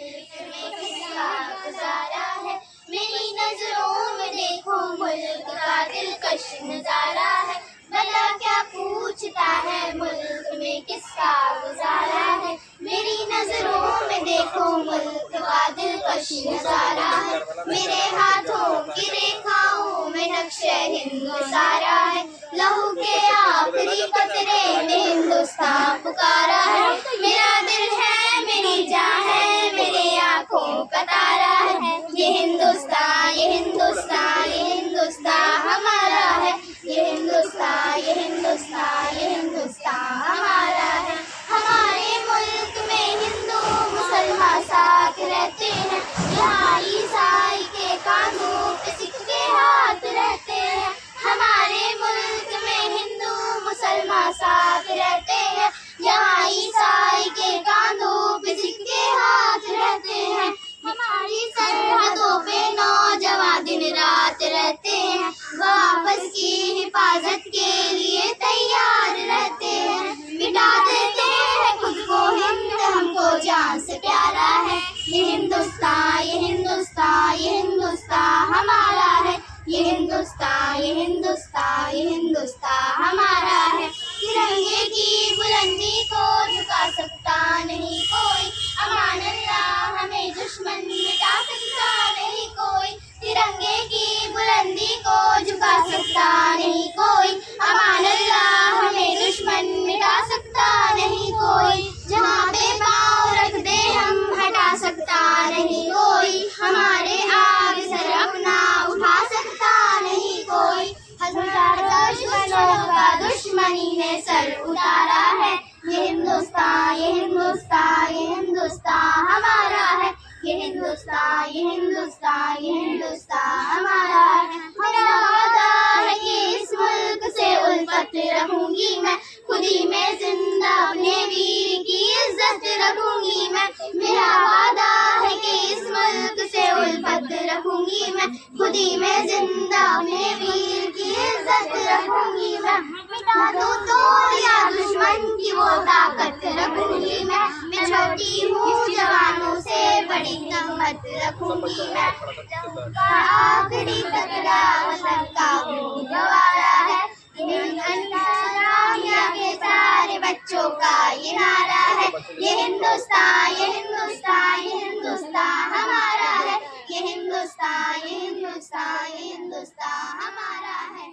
मुल्क में किसका गुजारा है। मेरी नजरों में देखो मुल्क का दिलकश नजारा है। भला क्या पूछता है मुल्क में किसका गुजारा है। मेरी नजरों में देखो मुल्क का दिलकश नजारा है। मेरे हाथों की रेखाओं में नक्शे हिंद सारा है। लहू के आखिरी कतरे में हिंदुस्तान पुकारा है। मेरा दिल है मेरी जान है मेरे आंखों का तारा है। ये हिंदुस्तान ये हिंदुस्तान ये हिंदुस्तान हमारा है। ये हिंदुस्तान ये हिंदुस्तान ये हिंदुस्तान हमारा है। हमारे मुल्क में हिंदू मुसलमान साथ रहते हैं। यहाँ ईसाई के कानून पे सिख के हाथ रहते हैं। हमारे मुल्क में हिंदू मुसलमान साथ रहते हैं। यहाँ ईसाई के कानून पे सिख के हाथ रहते हैं। हमारी सरहदों पे नौजवान दिन रात रहते हैं। वापस की हिफाजत के लिए तैयार रहते हैं। मिटा देते हैं खुद को हिंद हमको जान से प्यारा है। ये हिंदुस्तान ये हिंदुस्तान ये हिंदुस्तान हमारा है। ये हिंदुस्तान ये हिंदुस्तान ये हिंदुस्तान हमारा है। तिरंगे की बुलंदी को झुका सकता नहीं कोई। अमान अल्लाह हमें दुश्मन मिटा सकता नहीं कोई। तिरंगे की बुलंदी को झुका सकता नहीं कोई। अमान अल्लाह हमें दुश्मन मिटा सकता नहीं कोई। जहाँ पे पाँव रख दे हम हटा सकता नहीं कोई। हमारे आगे सर अपना उठा सकता नहीं कोई। हजार दुश्मनों का दुश्मनी ने सर उतारा है। ये हिंदुस्तान ये हिंदुस्तान ये हिंदुस्तान हमारा है। ये हिंदुस्तान ये हिंदुस्तान ये हिंदुस्तान हमारा है। मेरा वादा है कि इस मुल्क से उल्फत रखूंगी मैं। खुदी में जिंदा अपने वीर की इज्जत रखूंगी मैं। मेरा वादा है कि इस मुल्क से उल्फत रखूंगी मैं। खुदी में जिंदा अपने वीर की इज्जत रखूंगी मैं। मिटा दूं तो या दुश्मन की वो ताकत रखूंगी मैं। छोटी हूँ जवानों से बड़ी हिम्मत रखूंगी मैं। आखिरी कतरा वतन का गवारा है। दुनिया के सारे बच्चों का ये नारा है। ये हिंदुस्तान ये हिंदुस्तान ये हिंदुस्तान हमारा है। ये हिंदुस्तान ये हिंदुस्तान ये हिंदुस्तान हमारा है।